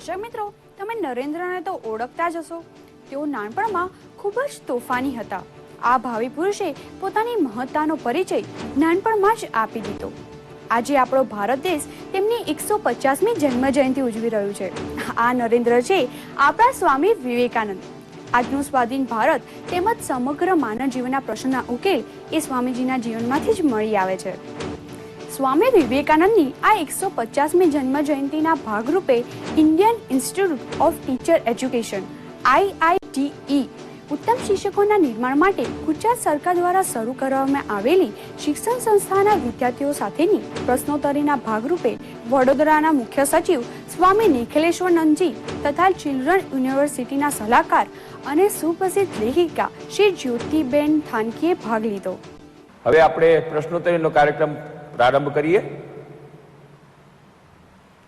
દર્શક મિત્રો, તમે નરેન્દ્રને તો ઓળખતા જ હશો. તેઓ નાનપણમાં ખૂબ જ તોફાની હતા. આ ભાવિ પુરુષે પોતાની મહત્તાનો પરિચય નાનપણમાં જ આપી દીધો. આજે આપણો ભારત દેશ તેમની 150મી જન્મ જયંતિ ઉજવી રહ્યું છે. આ નરેન્દ્ર છે આપણા સ્વામી વિવેકાનંદ. આજનું સ્વાધીન ભારત તેમજ સમગ્ર માનવ જીવનના પ્રશ્નના ઉકેલ એ સ્વામીજીના જીવનમાંથી જ મળી આવે છે. સ્વામી વિવેકાનંદની આ 150મી જન્મ જયંતિના ભાગરૂપે Indian institute of teacher education IITE ઉત્તમ શિક્ષકોના નિર્માણ માટે ગુજરાત સરકાર દ્વારા શરૂ કરવામાં આવેલી શિક્ષણ સંસ્થાના વિદ્યાર્થીઓ સાથેની પ્રશ્નોત્તરીના ભાગરૂપે વડોદરાના મુખ્ય સચિવ સ્વામી નિખિલેશ્વરાનંદજી તથા ચિલ્ડ્રન યુનિવર્સિટીના સલાહકાર અને સુપ્રસિદ્ધ લેખિકા શ્રી જ્યોતિબેન થાનકીએ ભાગ લીધો. હવે આપણે પ્રશ્નોત્તરીનો કાર્યક્રમ પ્રારંભ કરીએ.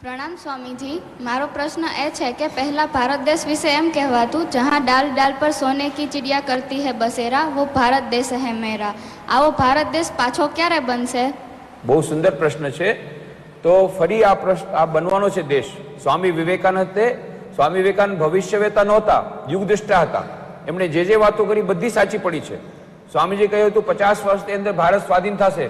प्रणाम स्वामी जी, मारो प्रश्न ए है कि पहला भारत देश विषय एम कहवातुं जहाँ डाल डाल पर सोने की चिड़िया करती है बसेरा, वो भारत देश है मेरा. आवो भारत देश पाछो क्यारे बनशे? बहुत सुंदर प्रश्न है. तो फरी आ प्रश्न आ बनवानो छे देश. स्वामी विवेकानंद भविष्यवेता नहोता, युगदृष्टा हता. एमणे जे वातो करी बधी साची पड़ी छे. स्वामीजी कह्युं हतुं 50 वर्षनी अंदर भारत स्वाधीन थशे.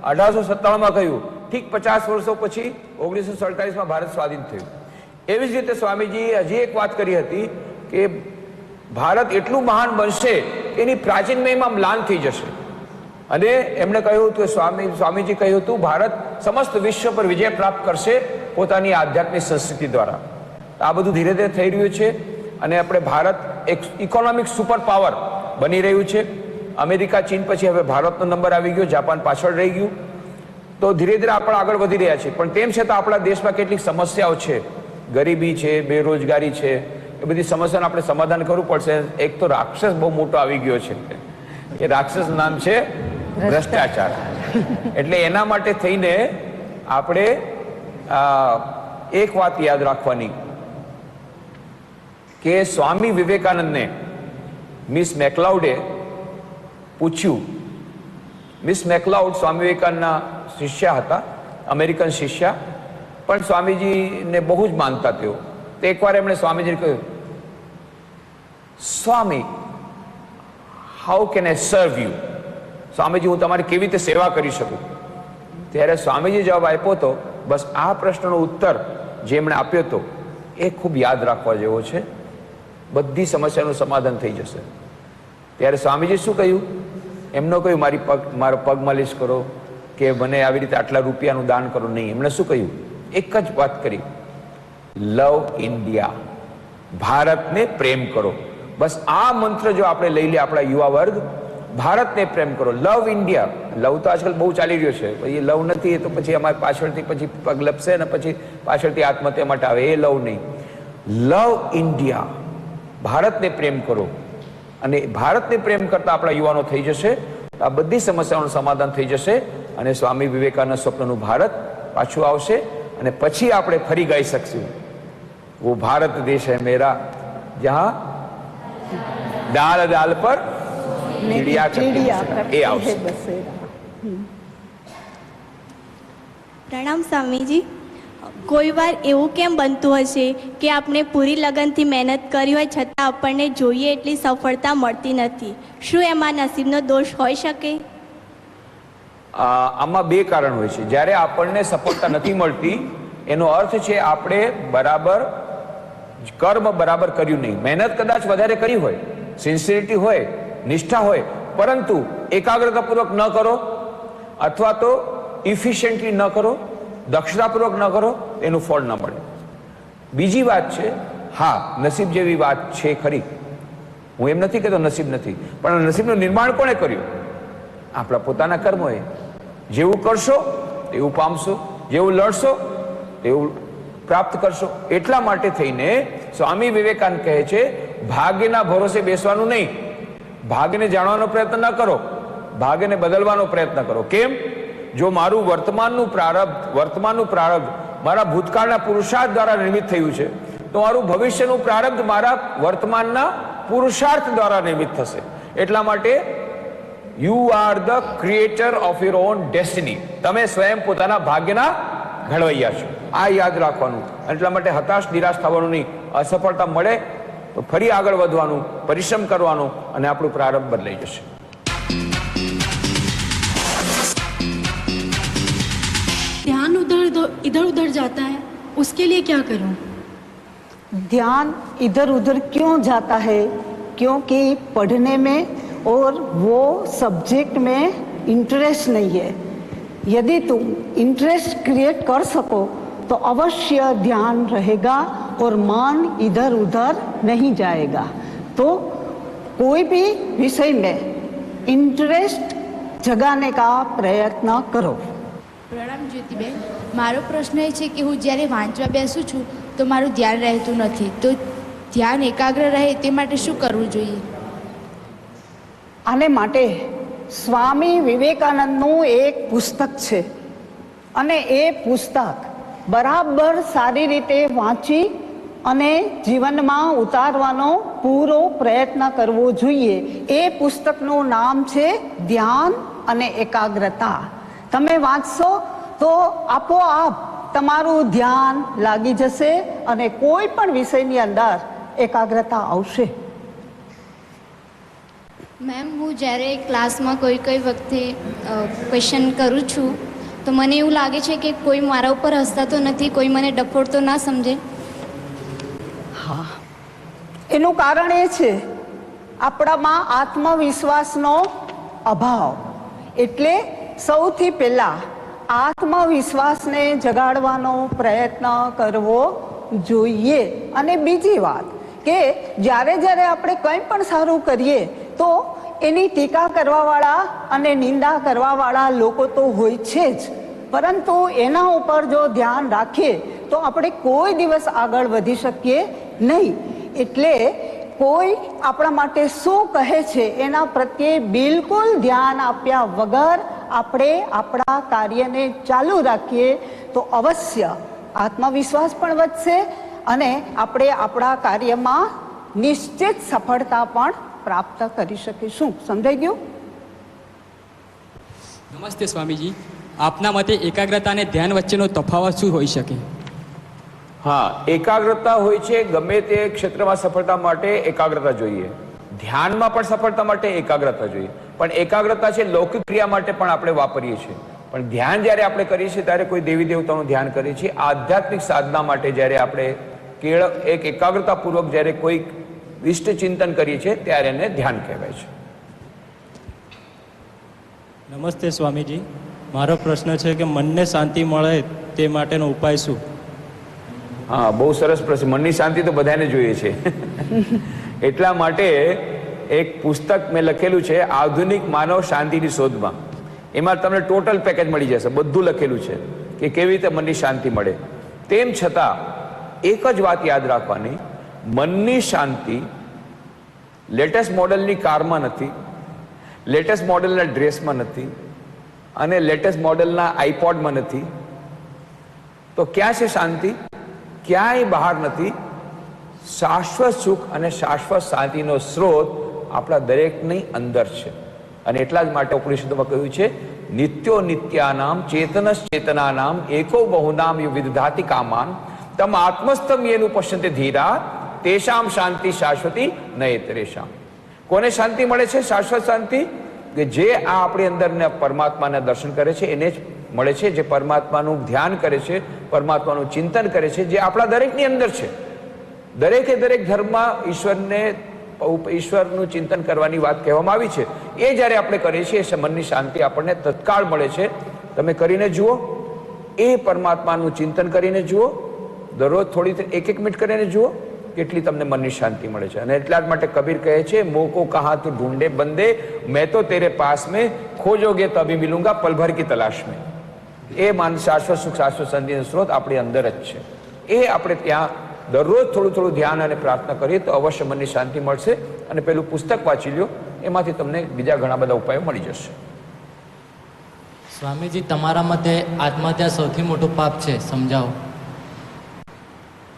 1897 में कह्युं, ठीक 50 वर्षों पछी 1947 में भारत स्वाधीन थयुं. एवी ज रीते स्वामीजी हजी एक बात करी हती कि भारत एटलुं महान बनशे के एनी प्राचीन महिमा म्लान थई जशे. अने एमणे कह्युं कि स्वामीजी कह्युं हतुं भारत समस्त विश्व पर विजय प्राप्त करशे पोतानी आध्यात्मिक संस्कृति द्वारा. आ बधुं धीरे धीरे थई रह्युं छे अने आपणे भारत एक इकोनॉमिक सुपर पावर बनी रह्युं छे. अमेरिका चीन पछी हवे भारतनो नंबर आवी गयो, जापान पाछळ रही गयुं. तो धीरे धीरे આપણે આગળ વધી રહ્યા છીએ, પણ તેમ છતાં આપણા દેશમાં કેટલીક સમસ્યાઓ છે. ગરીબી છે, બેરોજગારી છે, એ બધી સમસ્યાનું આપણે સમાધાન કરવું પડશે. એક તો રાક્ષસ બહુ મોટો આવી ગયો છે, એ રાક્ષસનું નામ છે ભ્રષ્ટાચાર. એટલે એના માટે થઈને આપણે એક વાત યાદ રાખવાની કે સ્વામી વિવેકાનંદને મિસ મેકલાઉડે પૂછ્યું. મિસ મેકલાઉડ સ્વામી વિવેકાનંદના શિષ્યા હતા, અમેરિકન શિષ્યા, પણ સ્વામીજીને બહુ જ માનતા તેઓ. તો એકવાર એમણે સ્વામીજીને કહ્યું, સ્વામી, હાઉ કેન આઈ સર્વ યુ? સ્વામીજી, હું તમારી કેવી રીતે સેવા કરી શકું? ત્યારે સ્વામીજી જવાબ આપ્યો હતો. બસ આ પ્રશ્નનો ઉત્તર જે એમણે આપ્યો હતો એ ખૂબ યાદ રાખવા જેવો છે. બધી સમસ્યાનું સમાધાન થઈ જશે. ત્યારે સ્વામીજી શું કહ્યું? એમનો કહ્યું મારો પગ માલિશ કરો કે મને આવી રીતે આટલા રૂપિયાનું દાન કરો, નહીં. એમણે શું કહ્યું? એક જ વાત કરી, લવ ઇન્ડિયા, ભારતને પ્રેમ કરો. બસ આ મંત્ર જો આપણે લઈ લઈએ, આપણા યુવા વર્ગ, ભારતને પ્રેમ કરો, લવ ઇન્ડિયા. લવ તો આજકાલ બહુ ચાલી રહ્યો છે. એ લવ નથી, એ તો પછી અમારે પાછળથી પછી પગ લપસે ને પછી પાછળથી આત્મહત્યા માટે આવે. એ લવ નહીં. લવ ઇન્ડિયા, ભારતને પ્રેમ કરો. અને ભારતને પ્રેમ કરતા આપણા યુવાનો થઈ જશે. આ બધી સમસ્યાઓનું સમાધાન થઈ જશે અને સ્વામી વિવેકાનંદ સ્વપ્નનું ભારત પાછું આવશે. અને પછી આપણે ફરી ગાઈ શકશું, વો ભારત દેશ હૈ મેરા જહાં દાલ દાલ પર ચિડિયા કરતી. એ આવશે. પ્રણામ સ્વામીજી. કોઈ વાર એવું કેમ બનતું હશે કે આપણે પૂરી લગનથી મહેનત કરી હોય છતાં આપણને જોઈએ એટલી સફળતા મળતી નથી? શું એમાં નસીબનો દોષ હોઈ શકે? આમાં બે કારણ હોય છે. જ્યારે આપણને સફળતા નથી મળતી એનો અર્થ છે આપણે બરાબર કર્મ બરાબર કર્યું નહીં. મહેનત કદાચ વધારે કરી હોય, સિન્સિયરિટી હોય, નિષ્ઠા હોય, પરંતુ એકાગ્રતાપૂર્વક ન કરો અથવા તો ઇફિશિયન્ટલી ન કરો, દક્ષતાપૂર્વક ન કરો, એનું ફળ ન મળે. બીજી વાત છે, હા, નસીબ જેવી વાત છે ખરી. હું એમ નથી કહેતો નસીબ નથી, પણ નસીબનું નિર્માણ કોણે કર્યું? આપણા પોતાના કર્મોએ. જેવું કરશો તેવું પામશો, જેવું લડશો તેવું પ્રાપ્ત કરશો. એટલા માટે થઈને સ્વામી વિવેકાનંદ કહે છે, ભાગ્યના ભરોસે બેસવાનું નહીં. ભાગ્યને જાણવાનો પ્રયત્ન ન કરો, ભાગ્યને બદલવાનો પ્રયત્ન કરો. કેમ? જો મારું વર્તમાનનું પ્રારબ્ધ મારા ભૂતકાળના પુરુષાર્થ દ્વારા નિર્મિત થયું છે, તો મારું ભવિષ્યનું પ્રારબ્ધ મારા વર્તમાનના પુરુષાર્થ દ્વારા નિર્મિત થશે. એટલા માટે you are the creator of your own destiny. તમે સ્વયં પોતાના ભાગ્યના ઘડવૈયા છે. આ યાદ રાખવાનું. એટલા માટે હતાશ નિરાશ થવાનું નહીં. અસફળતા મળે તો ફરી આગળ વધવાનું, પરિશ્રમ કરવાનો અને આપણું પ્રારંભ બદલાઈ જશે. ध्यान इधर उधर जाता है, उसके लिए क्या करूं? ध्यान इधर उधर क्यों जाता है? क्योंकि पढ़ने में और वो सब्जेक्ट में इंटरेस्ट नहीं है. यदि तुम इंटरेस्ट क्रिएट कर सको तो अवश्य ध्यान रहेगा और मन इधर उधर नहीं जाएगा. तो कोई भी विषय में इंटरेस्ट जगाने का प्रयत्न करो. પ્રણામ જ્યોતિબેન, મારો પ્રશ્ન એ છે કે હું જ્યારે વાંચવા બેસું છું તો મારું ધ્યાન રહેતું નથી, તો ધ્યાન એકાગ્ર રહે તે માટે શું કરવું જોઈએ? આને માટે સ્વામી વિવેકાનંદનું એક પુસ્તક છે અને એ પુસ્તક બરાબર સારી રીતે વાંચી અને જીવનમાં ઉતારવાનો પૂરો પ્રયત્ન કરવો જોઈએ. એ પુસ્તકનું નામ છે ધ્યાન અને એકાગ્રતા. તમે વાંચશો તો આપોઆપ તમારું ધ્યાન લાગી જશે અને કોઈ પણ વિષયની અંદર એકાગ્રતા આવશે. મેમ, હું જ્યારે ક્લાસમાં કોઈ વખતે ક્વેશ્ચન કરું છું તો મને એવું લાગે છે કે કોઈ મારા ઉપર હસતા તો નથી, કોઈ મને ડફોડ તો ના સમજે. હા, એનું કારણ એ છે આપણામાં આત્મવિશ્વાસનો અભાવ. એટલે સૌથી પહેલા આત્મવિશ્વાસને જગાડવાનો પ્રયત્ન કરવો જોઈએ. અને બીજી વાત કે જ્યારે જ્યારે આપણે કંઈ પણ સારું કરીએ તો એની ટીકા કરવાવાળા અને નિંદા કરવાવાળા લોકો તો હોય છે જ, પરંતુ એના ઉપર જો ધ્યાન રાખીએ તો આપણે કોઈ દિવસ આગળ વધી શકીએ નહીં. એટલે કોઈ આપણા માટે શું કહે છે એના પ્રત્યે બિલકુલ ધ્યાન આપ્યા વગર આપણે આપણા કાર્યને ચાલુ રાખીએ તો અવશ્ય આત્મવિશ્વાસ પણ વધશે અને આપણે આપણા કાર્યમાં નિશ્ચિત સફળતા પણ પ્રાપ્ત કરી શકીશું. સમજાઈ ગયું? નમસ્તે સ્વામીજી, આપના મતે એકાગ્રતા અને ધ્યાન વચ્ચેનો તફાવત શું હોઈ શકે? હા, એકાગ્રતા હોય છે ગમે તે ક્ષેત્રમાં સફળતા માટે એકાગ્રતા જોઈએ. ધ્યાનમાં પણ સફળતા માટે એકાગ્રતા જોઈએ. પણ એકાગ્રતા છે લૌકિક ક્રિયા માટે પણ આપણે વાપરીએ છીએ. પણ ધ્યાન જ્યારે આપણે કરીએ છીએ ત્યારે કોઈ દેવી દેવતાનું ધ્યાન કરીએ છીએ. આધ્યાત્મિક સાધના માટે જ્યારે આપણે એક એકાગ્રતાપૂર્વક જ્યારે કોઈ ઇષ્ટ ચિંતન કરીએ છીએ ત્યારે એને ધ્યાન કહેવાય છે. નમસ્તે સ્વામીજી, મારો પ્રશ્ન છે કે મનને શાંતિ મળે તે માટેનો ઉપાય શું? હા, બહુ સરસ પ્રશ્ન. મનની શાંતિ તો બધાને જોઈએ છે. એટલા માટે એક પુસ્તક મેં લખેલું છે, આધુનિક માનવ શાંતિની શોધમાં. એમાં તમને ટોટલ પેકેજ મળી જશે. બધું લખેલું છે કે કેવી રીતે મનની શાંતિ મળે. તેમ છતાં એક જ વાત યાદ રાખવાની, મનની શાંતિ લેટેસ્ટ મોડલની કારમાં નથી, લેટેસ્ટ મોડલના ડ્રેસમાં નથી અને લેટેસ્ટ મોડલના આઈપોડમાં નથી. તો ક્યાં છે શાંતિ? ક્યાંય બહાર નથી. શાશ્વત સુખ અને શાશ્વત શાંતિનો સ્ત્રોત આપણા દરેકની અંદર છે. અને એટલા જ માટે ઉપનિષદોમાં કહ્યું છે, નિત્યો નિત્યાનામ ચેતનસ ચેતનાનામ એકો બહુનામ વિદધાતિ કામાન તમ આત્મસ્તમ યેનું પશ્યન્તે ધીરા તેષામ શાંતિ શાશ્વતી નયેતરેષામ. કોને શાંતિ મળે છે? શાશ્વત શાંતિ કે જે આ આપણી અંદરને પરમાત્માના દર્શન કરે છે એને જ મળે છે. જે પરમાત્માનું ધ્યાન કરે છે, પરમાત્માનું ચિંતન કરે છે, જે આપણા દરેકની અંદર છે. દરેકે દરેક ધર્મમાં ઈશ્વરનું ચિંતન કરવાની વાત કહેવામાં આવી છે. એ જ્યારે આપણે કરીએ છીએ મનની શાંતિ આપણને તત્કાળ મળે છે. તમે કરીને જુઓ, એ પરમાત્માનું ચિંતન કરીને જુઓ, દરરોજ થોડી એક મિનિટ કરીને જુઓ, કેટલી તમને મનની શાંતિ મળે છે. અને એટલા જ માટે કબીર કહે છે, મોકો કહા તું ઢૂંઢે બંદે મેં તો તેરે પાસ મેં ખોજોગે તભી મિલુંગા પલભર કી તલાશ મેં. એ શાશ્વત સુખ શાશ્વત શાંતિનો સ્ત્રોત આપણી અંદર જ છે. એ આપણે ત્યાં દરરોજ થોડું થોડું ધ્યાન અને પ્રાર્થના કરીએ તો અવશ્ય મનની શાંતિ મળશે. અને પેલું પુસ્તક વાંચી લ્યો, એમાંથી તમને બીજા ઘણા બધા ઉપાયો મળી જશે. સ્વામીજી, તમારા મતે આત્મહત્યા સૌથી મોટું પાપ છે, સમજાવો.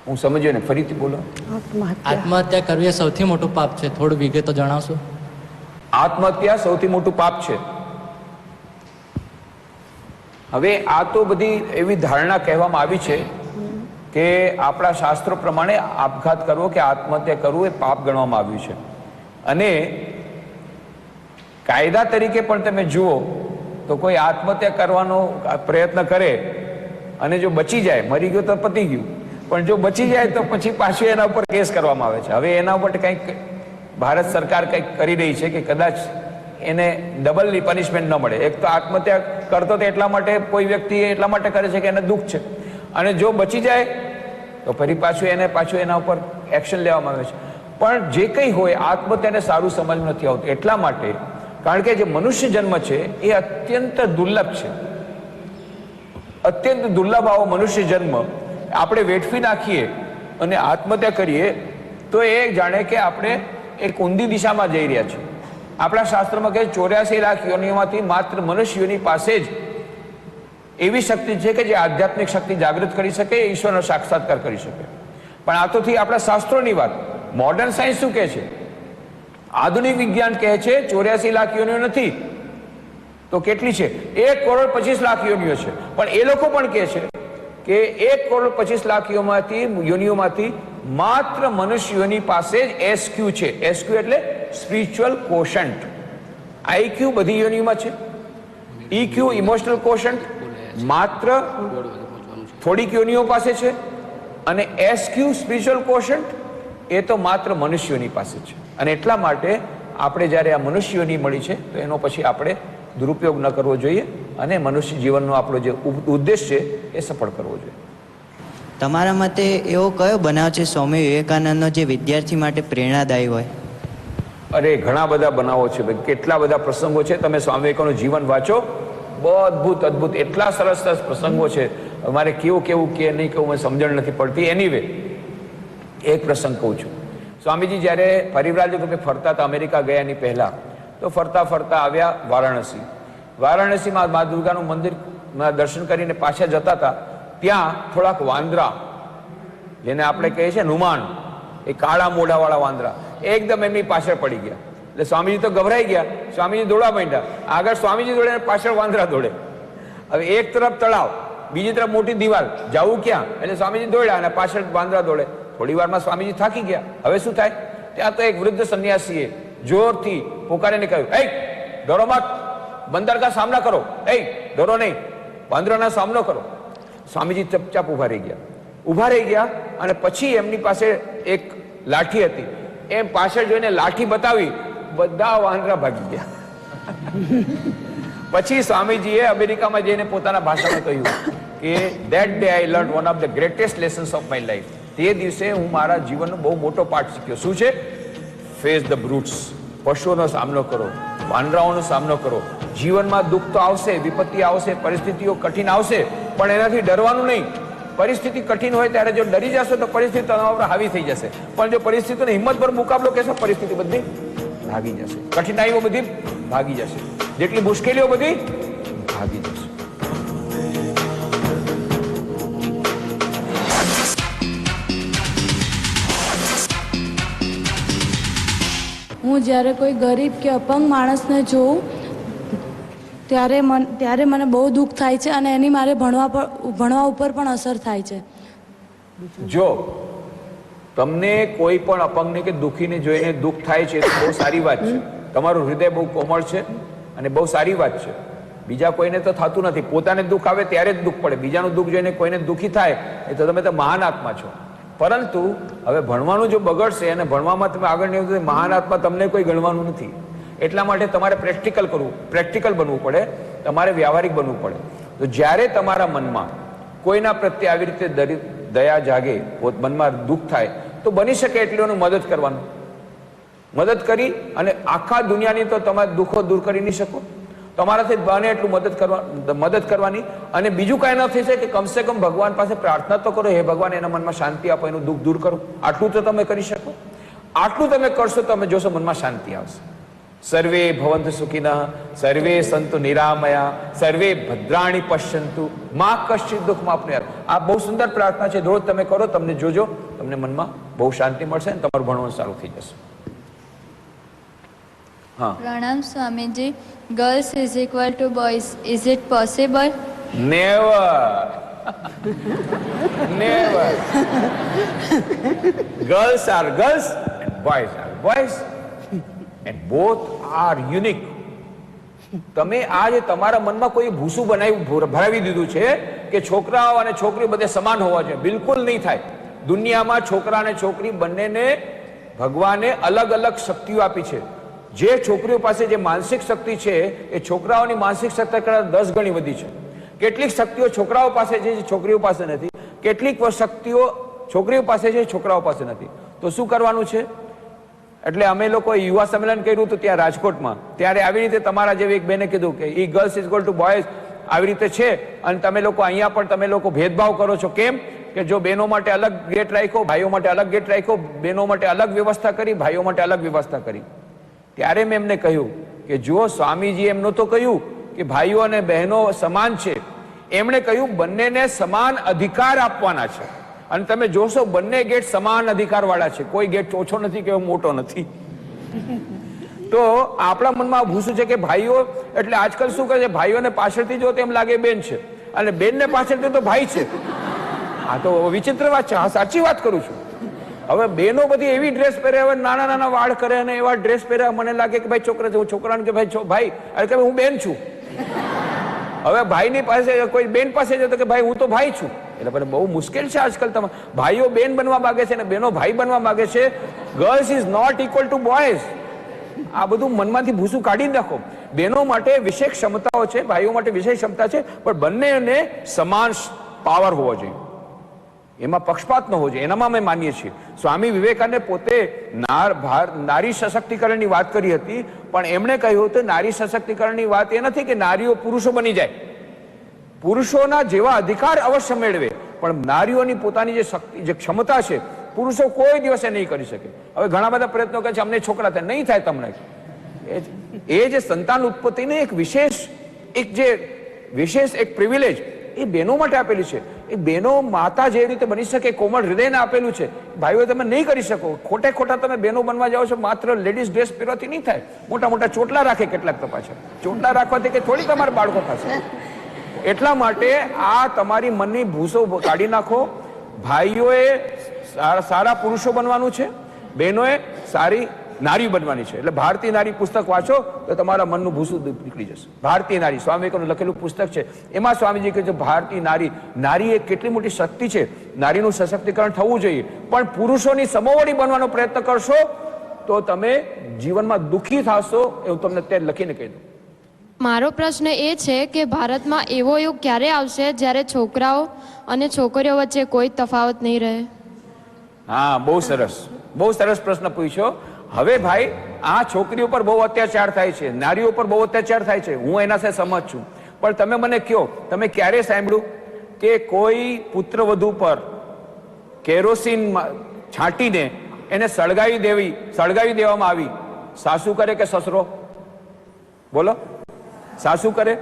હું સમજ્યો ને, ફરીથી બોલો. આત્મહત્યા કરવી એ સૌથી મોટું પાપ છે, થોડું વિગતો જણાવશો? આત્મહત્યા સૌથી મોટું પાપ છે. હવે આ તો બધી એવી ધારણા કહેવામાં આવી છે કે આપણા શાસ્ત્રો પ્રમાણે આપઘાત કરવો કે આત્મહત્યા કરવું એ પાપ ગણવામાં આવ્યું છે. અને કાયદા તરીકે પણ તમે જુઓ તો કોઈ આત્મહત્યા કરવાનો પ્રયત્ન કરે અને જો બચી જાય, મરી ગયો તો પતી ગયું, પણ જો બચી જાય તો પછી પાછું એના ઉપર કેસ કરવામાં આવે છે. હવે એના ઉપર કંઈક ભારત સરકાર કંઈક કરી રહી છે કે કદાચ એને ડબલ પનિશમેન્ટ ન મળે. એક તો આત્મહત્યા કરતો તો એટલા માટે કોઈ વ્યક્તિ એટલા માટે કરે છે કે એને દુઃખ છે, અને જો બચી જાય તો ફરી પાછું એના ઉપર એક્શન લેવામાં આવે છે. પણ જે કંઈ હોય આત્મહત્યાને સારું સમજ નથી આવતું, એટલા માટે કારણ કે જે મનુષ્ય જન્મ છે એ અત્યંત દુર્લભ છે. અત્યંત દુર્લભ આવો મનુષ્ય જન્મ આપણે વેઠવી નાખીએ અને આત્મહત્યા કરીએ તો એ જાણે કે આપણે એક ઊંધી દિશામાં જઈ રહ્યા છીએ. આપણા શાસ્ત્રમાં કહે 84 લાખ યોનિઓમાંથી માત્ર મનુષ્યોની પાસે જ એવી શક્તિ છે કે જે આધ્યાત્મિક શક્તિ જાગૃત કરી શકે, ઈશ્વરનો સાક્ષાત્કાર કરી શકે. પણ આ તો થઈ આપણા શાસ્ત્રોની વાત. મોડર્ન સાયન્સ શું કહે છે? આધુનિક વિજ્ઞાન કહે છે 84 લાખ યોનિઓ નથી તો કેટલી છે? 1 કરોડ 25 લાખ યોનિઓ છે. પણ એ લોકો પણ કહે છે કે 1 કરોડ 25 લાખ યોનિઓમાંથી માત્ર મનુષ્યોની પાસે જ SQ છે. SQ એટલે સ્પિરિચ્યુઅલ કોશન્ટ. IQ બધી યોનિઓમાં છે, EQ ઇમોશનલ કોશન્ટ માત્ર થોડીક યોનિઓ પાસે છે, અને SQ સ્પિરિચ્યુઅલ કોશન્ટ એ તો માત્ર મનુષ્યોની પાસે છે. અને એટલા માટે આપણે જ્યારે આ મનુષ્યોની મળી છે તો એનો પછી આપણે દુરુપયોગ ન કરવો જોઈએ અને મનુષ્ય જીવનનો આપણો જે ઉદ્દેશ છે એ સફળ કરવો જોઈએ. તમારા મતે એવો કયો બનાવ છે સ્વામી વિવેકાનંદનો જે વિદ્યાર્થી માટે પ્રેરણાદાયી હોય? અરે ઘણા બધા બનાવો છે ભાઈ, કેટલા બધા પ્રસંગો છે. તમે સ્વામી વિવેકાનંદનું જીવન વાંચો, બહુ અદ્ભુત અદ્ભુત એટલા સરસ સરસ પ્રસંગો છે. અમારે કેવું કે નહીં કેવું મને સમજણ નથી પડતી. એનીવે એક પ્રસંગ કહું છું. સ્વામીજી જ્યારે પરિવ્રાજ રૂપે ફરતા હતા અમેરિકા ગયા એની પહેલા, તો ફરતા ફરતા આવ્યા વારાણસી. વારાણસીમાં મા દુર્ગાનું મંદિરમાં દર્શન કરીને પાછા જતા હતા. ત્યાં થોડાક વાંદરા, જેને આપણે કહીએ છીએ નુમાણ, એ કાળા મોઢાવાળા વાંદરા એકદમ એમની પાછળ પડી ગયા. એટલે સ્વામીજી તો ગભરાઈ ગયા. સ્વામીજી દોડવા માંડ્યા. આગળ સ્વામીજી દોડે, પાછળ વાંદરા દોડે. હવે એક તરફ તળાવ, બીજી તરફ મોટી દિવાલ, જવું ક્યાં? એટલે સ્વામીજી દોડ્યા અને પાછળ વાંદરા દોડે. થોડી વારમાં સ્વામીજી થાકી ગયા. હવે શું થાય? ત્યાં તો એક વૃદ્ધ સંન્યાસીએ જોરથી પોકારીને કહ્યું, એ ડરો મત, બંદર કા સામના કરો, એ ડરો નહીં, વાંદરાના સામનો કરો. સ્વામીજી ચપચાપ ઊભા રહી ગયા અને પછી એમની પાસે એક લાઠી હતી. એમ પાછળ જોઈને લાઠી બતાવી, બધા વાંદરા ભાગી ગયા. પછી સ્વામીજીએ અમેરિકામાં જઈને પોતાના ભાષણમાં કહ્યું કે that day I learned one of the greatest lessons of my life. તે દિવસે હું મારા જીવનનો બહુ મોટો પાઠ શીખ્યો. શું છે? Face the બ્રૂટ્સ. પશુઓનો સામનો કરો, વાંદરાઓનો સામનો કરો. જીવનમાં દુઃખ તો આવશે, વિપત્તિ આવશે, પરિસ્થિતિઓ કઠિન આવશે, પણ એનાથી ડરવાનું નહીં. પરિસ્થિતિ કઠિન હોય ત્યારે જો ડરી જશો તો પરિસ્થિતિ તમારા પર હાવી થઈ જશે. પણ જો પરિસ્થિતિનો હિંમતભર મુકાબલો કહેશો, પરિસ્થિતિ બધી ભાગી જશે, કઠિનાઈઓ બધી ભાગી જશે, જેટલી મુશ્કેલીઓ બધી ભાગી જશે. હું જ્યારે કોઈ ગરીબ કે અપંગ માણસને જોઉં ત્યારે મને બહુ દુઃખ થાય છે અને એની મારે ભણવા ઉપર પણ અસર થાય છે. જો તમને કોઈ પણ અપંગને કે દુઃખીને જોઈને દુઃખ થાય છે તો બહુ સારી વાત છે. તમારું હૃદય બહુ કોમળ છે અને બહુ સારી વાત છે. બીજા કોઈને તો થતું નથી. પોતાને દુઃખ આવે ત્યારે જ દુઃખ પડે. બીજાનું દુઃખ જોઈને કોઈને દુઃખી થાય એ તો તમે તો મહાન આત્મા છો. પરંતુ હવે ભણવાનું જો બગડશે અને ભણવામાં તમે આગળ નહીં વધો, મહાન આત્મા તમને કોઈ ગણવાનું નથી. એટલા માટે તમારે પ્રેક્ટિકલ બનવું પડે, તમારે વ્યવહારિક બનવું પડે. તો જ્યારે તમારા મનમાં કોઈના પ્રત્યે આવી રીતે દયા જાગે, મનમાં દુઃખ થાય, તો બની શકે એટલી એનું મદદ કરવાનું. મદદ કરી અને આખા દુનિયાની તો તમે દુઃખો દૂર કરી નહીં શકો. તમારાથી બને એટલું મદદ કરવાની. અને બીજું કાંઈ ન થઈ શકે કે કમસે કમ ભગવાન પાસે પ્રાર્થના તો કરો, હે ભગવાન એના મનમાં શાંતિ આપો, એનું દુઃખ દૂર કરો. આટલું તો તમે કરી શકો. આટલું તમે કરશો તો તમે જોશો મનમાં શાંતિ આવશે. સર્વે ભવંતુ સુખિનઃ, સર્વે સંતુ નિરામયા, સર્વે ભદ્રાણી પશ્યંતુ, મા કશ્ચિત દુઃખ માપનુયાત. આ બહુ સુંદર પ્રાર્થના છે. રોજ તમે કરો, તમને જોજો તમને મનમાં બહુ શાંતિ મળશે અને તમારું ભણવાનું સારું થઈ જશે. હા, પ્રણામ Swamiji. Girls is equal to boys, is it possible? Never. Never. Girls are girls, boys are boys, and both are unique. તમે આજે તમારા મનમાં કોઈ ભૂસું ભરાવી દીધું છે કે છોકરાઓ અને છોકરીઓ બધે સમાન હોવા જોઈએ. બિલકુલ નહીં થાય. દુનિયામાં છોકરા અને છોકરી બંનેને ભગવાને અલગ અલગ શક્તિઓ આપી છે. જે છોકરીઓ પાસે જે માનસિક શક્તિ છે એ છોકરાઓની માનસિક શક્તિ કરતાં 10 ગણી વધી છે. કેટલીક શક્તિઓ છોકરાઓ પાસે છે જે છોકરીઓ પાસે નથી, કેટલીક શક્તિઓ છોકરીઓ પાસે છે છોકરાઓ પાસે નથી. તો શું કરવાનું છે? એટલે અમે લોકોએ યુવા સંમેલન કર્યું હતું ત્યાં રાજકોટમાં. ત્યારે આવી રીતે તમારા જેવી એક બેને કીધું કે ઈ girls is equal to boys આવી રીતે છે, અને તમે લોકો અહીંયા પણ તમે લોકો ભેદભાવ કરો છો. કેમ? કે જો બહેનો માટે અલગ ગેટ રાખ્યો, ભાઈઓ માટે અલગ ગેટ રાખ્યો, બહેનો માટે અલગ વ્યવસ્થા કરી, ભાઈઓ માટે અલગ વ્યવસ્થા કરી. ત્યારે મેં એમને કહ્યું કે જો સ્વામીજી એમ નહોતું કહ્યું કે ભાઈઓ અને બહેનો સમાન છે, એમણે કહ્યું બંનેને સમાન અધિકાર આપવાના છે. અને તમે જોશો બંને ગેટ સમાન અધિકાર વાળા છે, કોઈ ગેટ ઓછો નથી કે મોટો નથી. તો આપણા મનમાં ભૂસું છે કે ભાઈઓ એટલે આજકાલ શું કરે છે, ભાઈઓને પાછળથી જો તેમ લાગે બેન છે, અને બેનને પાછળથી તો ભાઈ છે. આ તો વિચિત્ર વાત છે. હા, સાચી વાત કરું છું. હવે બેનો બધી એવી ડ્રેસ પહેરે, હવે નાના નાના વાળ કરે અને એવા ડ્રેસ પહેરે, મને લાગે કે ભાઈ છોકરા છે, છોકરાને કે ભાઈ અરે કે હું બેન છું. હવે ભાઈની પાસે કોઈ બેન પાસે જતો કે ભાઈ હું તો ભાઈ છું. એટલે બહુ મુશ્કેલ છે આજકાલ. તમે ભાઈઓ બેન બનવા માંગે છે અને બહેનો ભાઈ બનવા માંગે છે. Girls is not equal to boys. આ બધું મનમાંથી ભૂસું કાઢી નાખો. બહેનો માટે વિશેષ ક્ષમતાઓ છે, ભાઈઓ માટે વિશેષ ક્ષમતા છે, પણ બંનેને સમાન પાવર હોવો જોઈએ. એમાં પક્ષપાત ન હોવો જોઈએ. એનામાં અમે માનીએ છીએ. સ્વામી વિવેકાનંદે પોતે નારી સશક્તિકરણની વાત કરી હતી, પણ એમણે કહ્યું હતું નારી સશક્તિકરણની વાત એ નથી કે નારીઓ પુરુષો બની જાય. પુરુષોના જેવા અધિકાર અવશ્ય મેળવે, પણ નારીઓની પોતાની જે શક્તિ, જે ક્ષમતા છે, પુરુષો કોઈ દિવસે નહીં કરી શકે. હવે ઘણા બધા પ્રયત્નો કરે છે અમને છોકરા થાય, નહીં થાય તમને. એ જે સંતાન ઉત્પત્તિને એક વિશેષ પ્રિવિલેજ એ બહેનો માટે આપેલી છે. એ બહેનો માતા જે રીતે બની શકે, કોમળ હૃદયને આપેલું છે. ભાઈઓ તમે નહીં કરી શકો. ખોટા તમે બહેનો બનવા જાઓ છો, માત્ર લેડીઝ ડ્રેસ પહેરવાથી નહીં થાય. મોટા મોટા ચોટલા રાખે કેટલાક તો પાછળ. ચોટલા રાખવાથી કે થોડી તમારા બાળકો થશે. એટલા માટે આ તમારી મનની ભૂસો કાઢી નાખો. ભાઈઓએ સારા પુરુષો બનવાનું છે, બહેનોએ સારી નારી બનવાની છે. એટલે ભારતીય નારી પુસ્તક વાંચો તો તમારા મનનું ભૂસું નીકળી જશે. ભારતીય નારી સ્વામી વિવેકાનંદનું લખેલું પુસ્તક છે. એમાં સ્વામીજી કહે છે ભારતીય નારી એ કેટલી મોટી શક્તિ છે. નારીનું સશક્તિકરણ થવું જોઈએ, પણ પુરુષોની સમોવડી બનવાનો પ્રયત્ન કરશો તો તમે જીવનમાં દુઃખી થશો. એવું તમને અત્યારે લખીને કહી દઉં. મારો પ્રશ્ન એ છે કે ભારતમાં એવો યુગ ક્યારે આવશે જ્યારે છોકરાઓ અને છોકરીઓ વચ્ચે કોઈ તફાવત નહીં રહે? હા, બહુ સરસ પ્રશ્ન પૂછ્યો. હવે ભાઈ આ છોકરીઓ પર બહુ અત્યાચાર થાય છે, નારીઓ પર બહુ અત્યાચાર થાય છે, હું એના સાથે સહમત છું. પણ તમે મને કહો, તમે ક્યારે સાંભળ્યું કે કોઈ પુત્રવધુ પર કેરોસીન છાંટીને એને સળગાવી દેવામાં આવી? સાસુ કરે કે સસરો? બોલો, સાસુ કરે.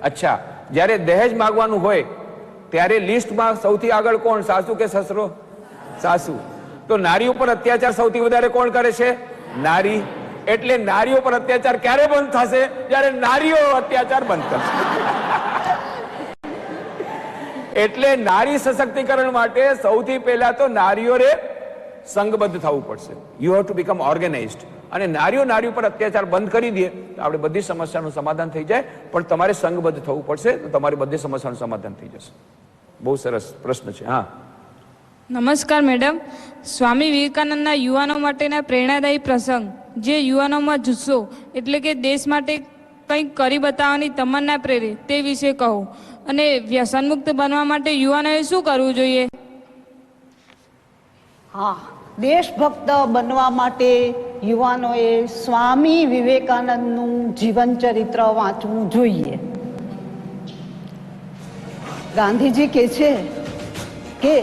અચ્છા, જ્યારે દહેજ માગવાનું હોય ત્યારે લિસ્ટમાં સૌથી આગળ કોણ, સાસુ કે સસરો? સાસુ. તો નારીઓ પર અત્યાચાર સૌથી વધારે કોણ કરે છે? નારી. એટલે નારીઓ પર અત્યાચાર ક્યારે બંધ થશે? જ્યારે નારીઓ અત્યાચાર બંધ કરશે. એટલે નારી સશક્તિકરણ માટે સૌથી પહેલા તો નારીઓએ સંઘબદ્ધ થવું પડશે. You have to become organised. અને નારીઓ પર અત્યાચાર બંધ કરી દે તો આપણે બધી સમસ્યાનું સમાધાન થઈ જાય. પણ તમારે સંઘબદ્ધ થવું પડશે તો તમારી બધી સમસ્યાનું સમાધાન થઈ જશે. બહુ સરસ પ્રશ્ન છે. હા, નમસ્કાર મેડમ. સ્વામી વિવેકાનંદના યુવાનો માટેના પ્રેરણાદાયી પ્રસંગ જે યુવાનોમાં જુસ્સો એટલે કે દેશ માટે કંઈક કરી બતાવવાની તમન્ના પ્રેરે તે વિશે કહો. અને વ્યસનમુક્ત બનવા માટે યુવાનોએ શું કરવું જોઈએ? હા, દેશભક્ત બનવા માટે યુવાનોએ સ્વામી વિવેકાનંદનું જીવન ચરિત્ર વાંચવું જોઈએ. ગાંધીજી કહે છે કે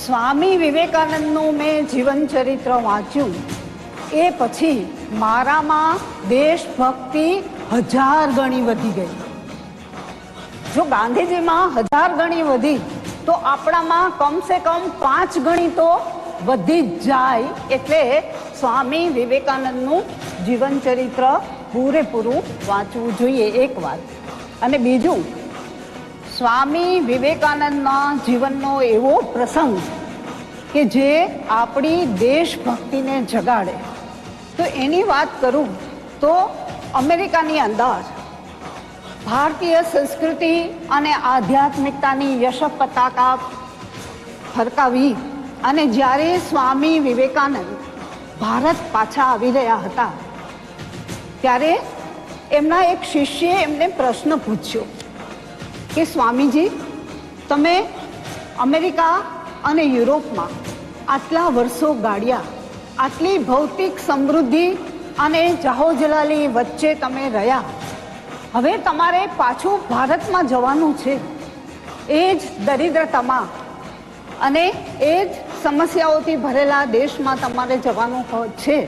સ્વામી વિવેકાનંદનું મેં જીવન ચરિત્ર વાંચ્યું એ પછી મારામાં દેશભક્તિ 1000 ગણી વધી ગઈ. જો ગાંધીજીમાં 1000 ગણી વધી તો આપણામાં કમસે કમ 5 ગણી તો વધી જ જાય. એટલે સ્વામી વિવેકાનંદનું જીવન ચરિત્ર પૂરેપૂરું વાંચવું જોઈએ, એક વાત. અને બીજું, સ્વામી વિવેકાનંદના જીવનનો એવો પ્રસંગ કે જે આપણી દેશભક્તિને જગાડે. તો એની વાત કરું તો અમેરિકાની અંદર ભારતીય સંસ્કૃતિ અને આધ્યાત્મિકતાની યશ પતાકા ફરકાવી અને જ્યારે સ્વામી વિવેકાનંદ ભારત પાછા આવી રહ્યા હતા ત્યારે એમના એક શિષ્યએ એમને પ્રશ્ન પૂછ્યો કે સ્વામીજી, તમે અમેરિકા અને યુરોપમાં આટલા વર્ષો ગાળ્યા, આટલી ભૌતિક સમૃદ્ધિ અને જાહોજલાલી વચ્ચે તમે રહ્યા, હવે તમારે પાછું ભારતમાં જવાનું છે, એ જ દરિદ્રતામાં અને એ જ સમસ્યાઓથી ભરેલા દેશમાં તમારે જવાનું છે,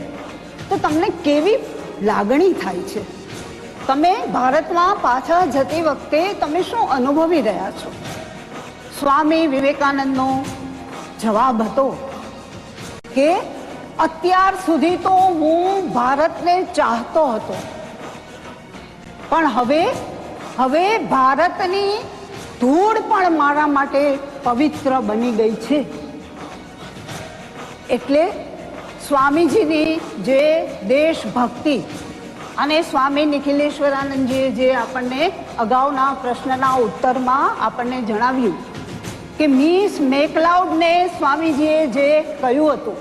તો તમને કેવી લાગણી થાય છે? તમે ભારતમાં પાછા જતી વખતે તમે શું અનુભવી રહ્યા છો? સ્વામી વિવેકાનંદનો જવાબ હતો કે અત્યાર સુધી તો હું ભારતને ચાહતો હતો, પણ હવે ભારતની ધૂળ પણ મારા માટે પવિત્ર બની ગઈ છે. એટલે સ્વામીજીની જે દેશભક્તિ અને સ્વામી નિખિલેશ્વરાનંદજીએ જે આપણને અગાઉના પ્રશ્નના ઉત્તરમાં આપણને જણાવ્યું કે મિસ મેકલાઉડને સ્વામીજીએ જે કહ્યું હતું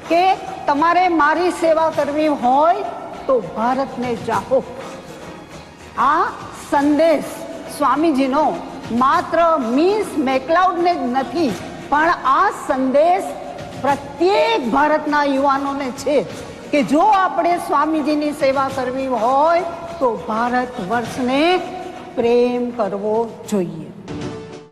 કે તમારે મારી સેવા કરવી હોય તો ભારતને ચાહો, આ સંદેશ સ્વામીજીનો માત્ર મિસ મેકલાઉડને જ નથી, પણ આ સંદેશ પ્રત્યેક ભારતના યુવાનોને છે કે જો આપણે સ્વામીજીની સેવા કરવી હોય તો ભારત વર્ષને પ્રેમ કરવો જોઈએ.